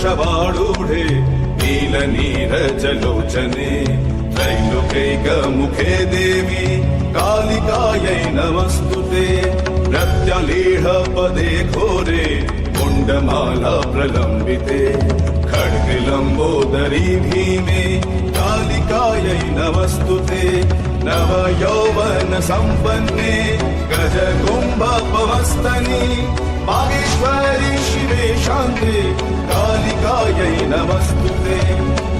वृषभारूढे नीलनीरजलोचने त्रैलोक्यैकमुखे देवी कालिकायै नमस्तुते प्रत्यलीढपदे घोरे कुण्डमाला प्रलम्बिते खड्गलम्बोदरी भीमे कालिकायै नमस्तुते नवयौवन सम्पन्ने गजकुम्भपवस्तनि बागेश्वरी शिवे शान्ते कालिकायै नमस्तुते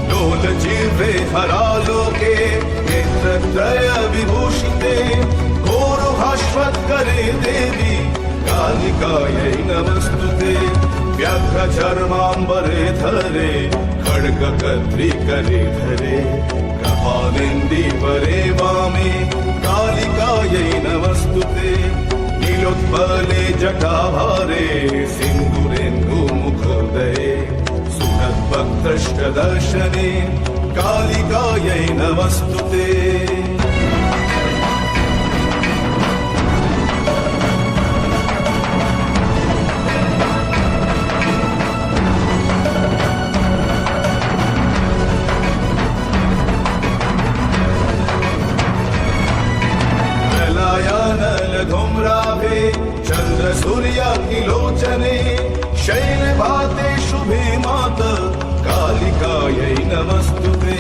लोलजिह्वे हरालोके नेत्रत्रय विभूषिते घोरभास्वत्करे देवी कालिकायै नमस्तुते व्याघ्रचर्माम्बरे धरे खड्गकद्रिकरे धरे कपालेन्दीवरे वामे कालिकायै नमस्तुते नीलोत्पले जटाभारे सिन्दूरेन्दुमुखोदये सुखद्भक्तष्टदर्शने कालिकायै नमस्तुते धूम्राभे चंद्र सूर्याग्निलोचने शैलभाते शुभे मात कालिकायै नमस्तुते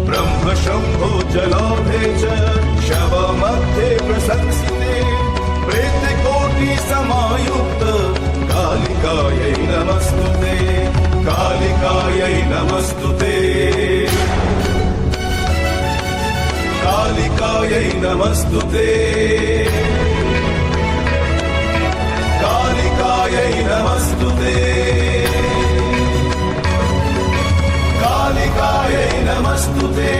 ब्रह्म शंभो जलाभे च शवमध्ये प्रशंसिते प्रेतकोटि समायुक्त कालिकायै नमस्तुते कालिकायै नमस्तुते कालिकायै नमस्तुते कालिकायै नमस्तुते कालिकायै नमस्तुते